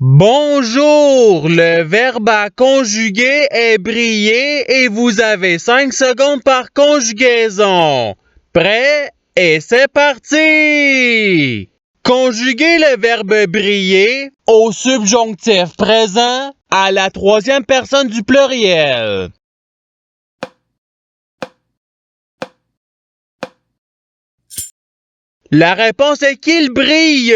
Bonjour, le verbe à conjuguer est briller et vous avez 5 secondes par conjugaison. Prêt? Et c'est parti! Conjuguez le verbe briller au subjonctif présent à la troisième personne du pluriel. La réponse est qu'il brille.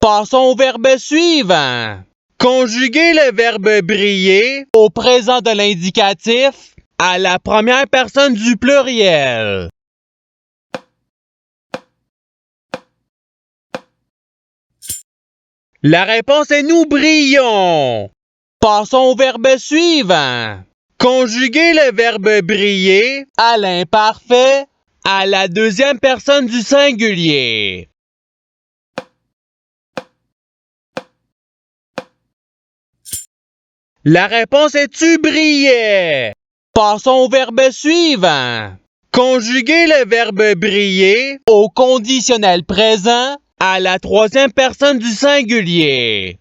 Passons au verbe suivant. Conjuguez le verbe briller au présent de l'indicatif à la première personne du pluriel. La réponse est nous brillons. Passons au verbe suivant. Conjuguez le verbe briller à l'imparfait à la deuxième personne du singulier. La réponse est tu brillais. Passons au verbe suivant. Conjuguez le verbe briller au conditionnel présent à la troisième personne du singulier.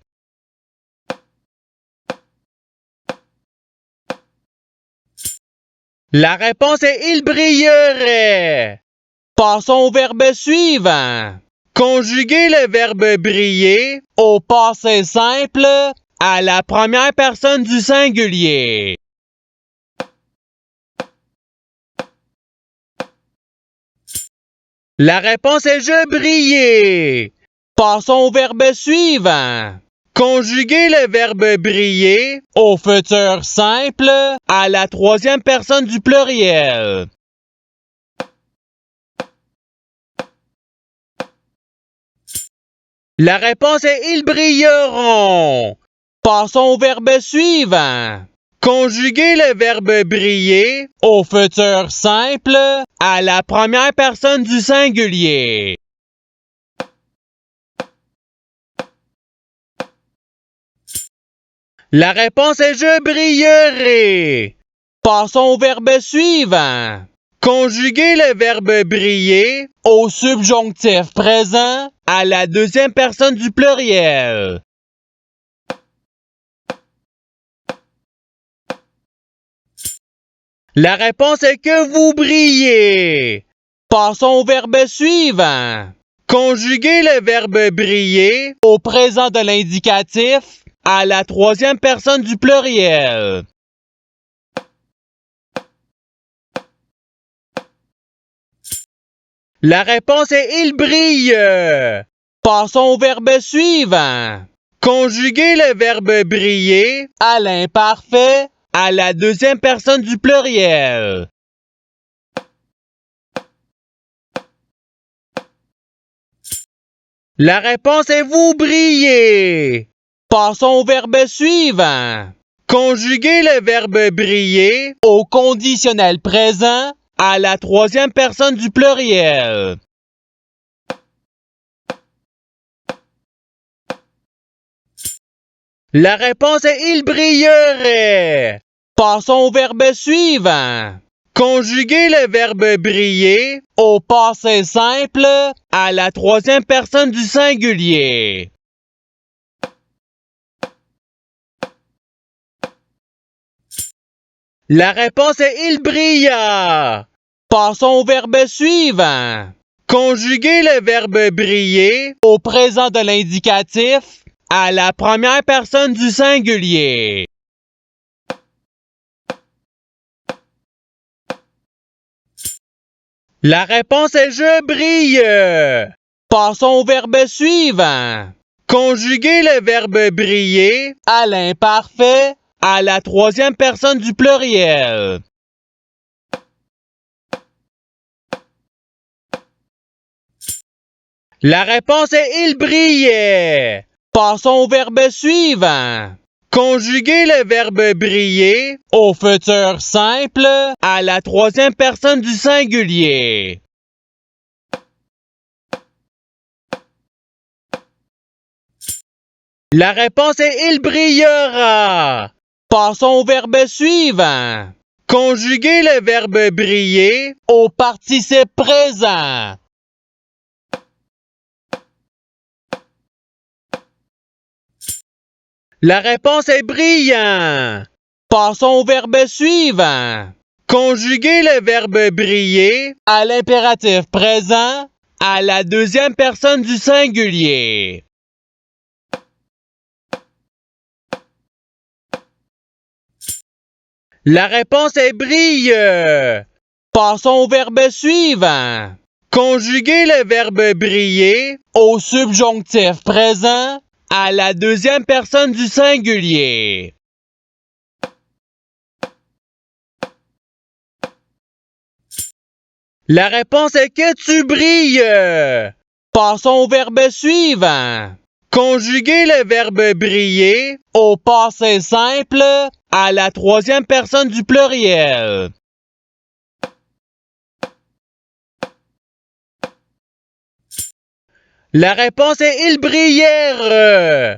La réponse est il brillerait. Passons au verbe suivant. Conjuguez le verbe briller au passé simple à la première personne du singulier. La réponse est je brillais. Passons au verbe suivant. Conjuguez le verbe briller au futur simple à la troisième personne du pluriel. La réponse est ils brilleront. Passons au verbe suivant. Conjuguez le verbe briller au futur simple à la première personne du singulier. La réponse est je brillerai. Passons au verbe suivant. Conjuguez le verbe briller au subjonctif présent à la deuxième personne du pluriel. La réponse est que vous brillez. Passons au verbe suivant. Conjuguez le verbe briller au présent de l'indicatif à la troisième personne du pluriel. La réponse est il brille. Passons au verbe suivant. Conjuguez le verbe briller à l'imparfait à la deuxième personne du pluriel. La réponse est vous brillez. Passons au verbe suivant. Conjuguez le verbe briller au conditionnel présent à la troisième personne du pluriel. La réponse est il brillerait. Passons au verbe suivant. Conjuguez le verbe briller au passé simple à la troisième personne du singulier. La réponse est il brilla. Passons au verbe suivant. Conjuguez le verbe briller au présent de l'indicatif à la première personne du singulier. La réponse est je brille. Passons au verbe suivant. Conjuguez le verbe briller à l'imparfait à la troisième personne du pluriel. La réponse est il brillait. Passons au verbe suivant. Conjuguez le verbe briller au futur simple à la troisième personne du singulier. La réponse est il brillera. Passons au verbe suivant. Conjuguez le verbe briller au participe présent. La réponse est brillant. Passons au verbe suivant. Conjuguez le verbe briller à l'impératif présent à la deuxième personne du singulier. La réponse est brille. Passons au verbe suivant. Conjuguez le verbe briller au subjonctif présent à la deuxième personne du singulier. La réponse est que tu brilles. Passons au verbe suivant. Conjuguez le verbe briller au passé simple à la troisième personne du pluriel. La réponse est ils brillèrent.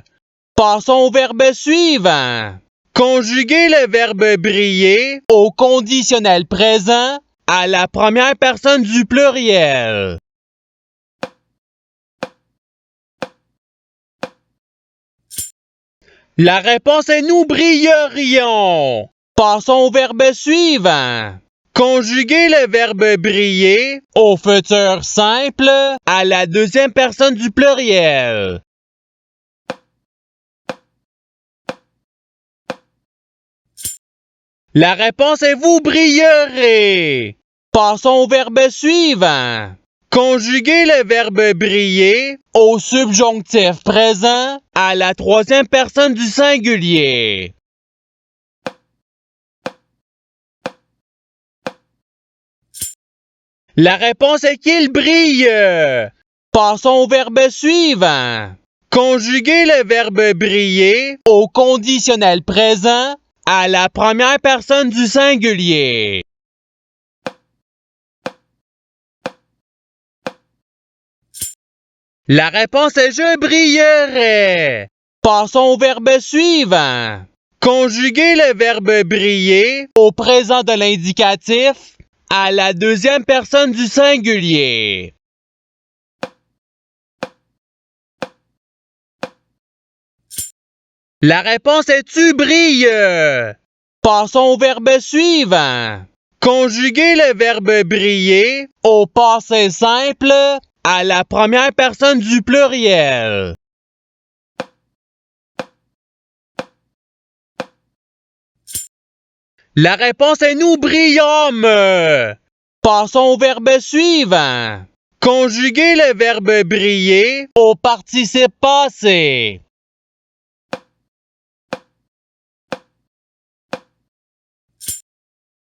Passons au verbe suivant. Conjuguez le verbe briller au conditionnel présent à la première personne du pluriel. La réponse est nous brillerions. Passons au verbe suivant. Conjuguez le verbe briller au futur simple à la deuxième personne du pluriel. La réponse est vous brillerez. Passons au verbe suivant. Conjuguez le verbe briller au subjonctif présent à la troisième personne du singulier. La réponse est qu'il brille. Passons au verbe suivant. Conjuguez le verbe briller au conditionnel présent à la première personne du singulier. La réponse est je brillerai. Passons au verbe suivant. Conjuguez le verbe briller au présent de l'indicatif à la deuxième personne du singulier. La réponse est tu brilles. Passons au verbe suivant. Conjuguez le verbe briller au passé simple à la première personne du pluriel. La réponse est nous brillâmes. Passons au verbe suivant. Conjuguez le verbe briller au participe passé.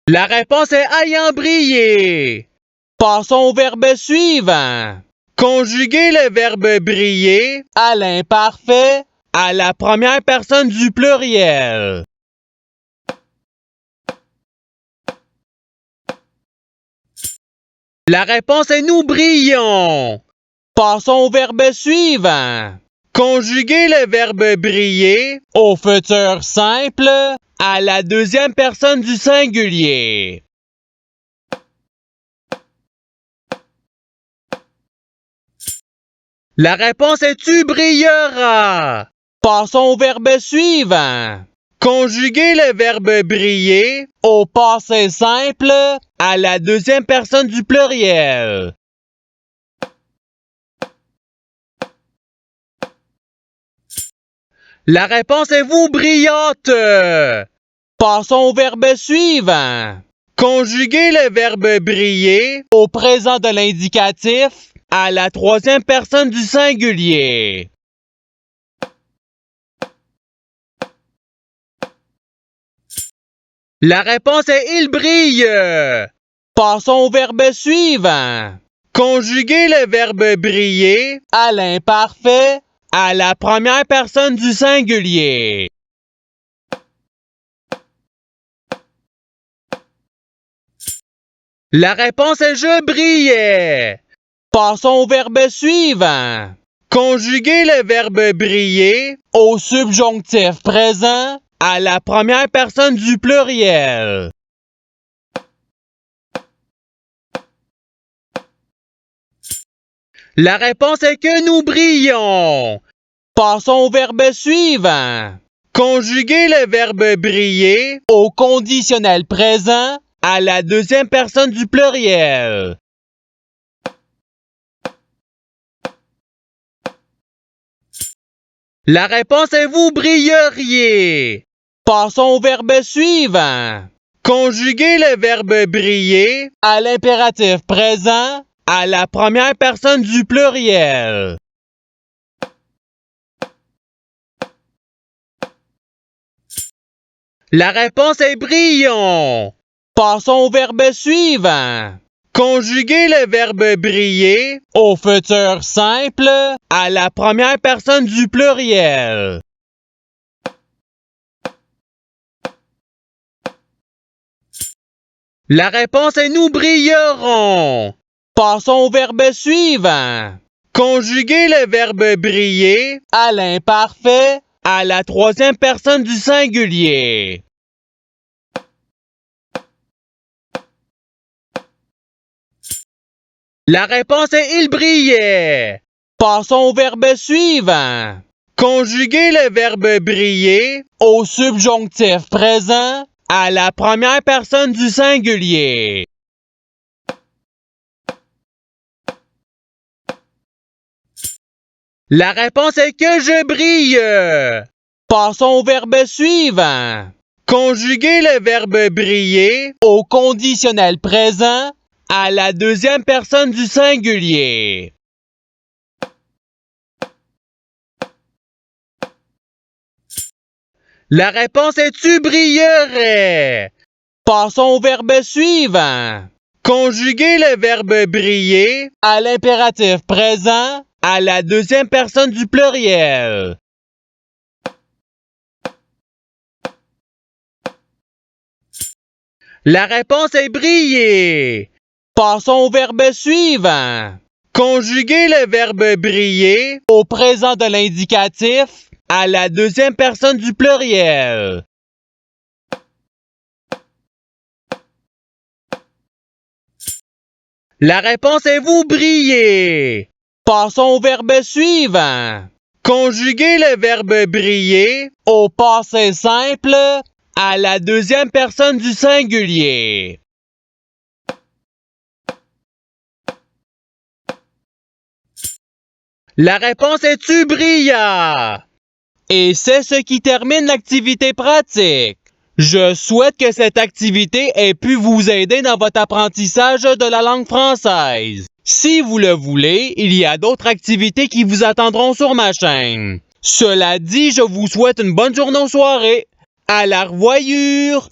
La réponse est ayant brillé. Passons au verbe suivant. Conjuguez le verbe briller à l'imparfait à la première personne du pluriel. La réponse est nous brillons. Passons au verbe suivant. Conjuguez le verbe briller au futur simple à la deuxième personne du singulier. La réponse est tu brilleras. Passons au verbe suivant. Conjuguez le verbe briller au passé simple à la deuxième personne du pluriel. La réponse est vous brillante. Passons au verbe suivant. Conjuguez le verbe briller au présent de l'indicatif à la troisième personne du singulier. La réponse est il brille. Passons au verbe suivant. Conjuguez le verbe briller à l'imparfait à la première personne du singulier. La réponse est je brillais. Passons au verbe suivant. Conjuguez le verbe briller au subjonctif présent à la première personne du pluriel. La réponse est que nous brillons. Passons au verbe suivant. Conjuguez le verbe briller au conditionnel présent à la deuxième personne du pluriel. La réponse est vous brilleriez. Passons au verbe suivant. Conjuguez le verbe briller à l'impératif présent à la première personne du pluriel. La réponse est brillons. Passons au verbe suivant. Conjuguez le verbe briller au futur simple à la première personne du pluriel. La réponse est nous brillerons. Passons au verbe suivant. Conjuguez le verbe briller à l'imparfait à la troisième personne du singulier. La réponse est il brillait. Passons au verbe suivant. Conjuguez le verbe briller au subjonctif présent à la première personne du singulier. La réponse est que je brille. Passons au verbe suivant. Conjuguez le verbe briller au conditionnel présent à la deuxième personne du singulier. La réponse est tu brillerais. Passons au verbe suivant. Conjuguez le verbe briller à l'impératif présent à la deuxième personne du pluriel. La réponse est briller. Passons au verbe suivant. Conjuguez le verbe briller au présent de l'indicatif à la deuxième personne du pluriel. La réponse est vous brillez. Passons au verbe suivant. Conjuguez le verbe briller au passé simple à la deuxième personne du singulier. La réponse est tu brillas. Et c'est ce qui termine l'activité pratique. Je souhaite que cette activité ait pu vous aider dans votre apprentissage de la langue française. Si vous le voulez, il y a d'autres activités qui vous attendront sur ma chaîne. Cela dit, je vous souhaite une bonne journée ou soirée. À la revoyure!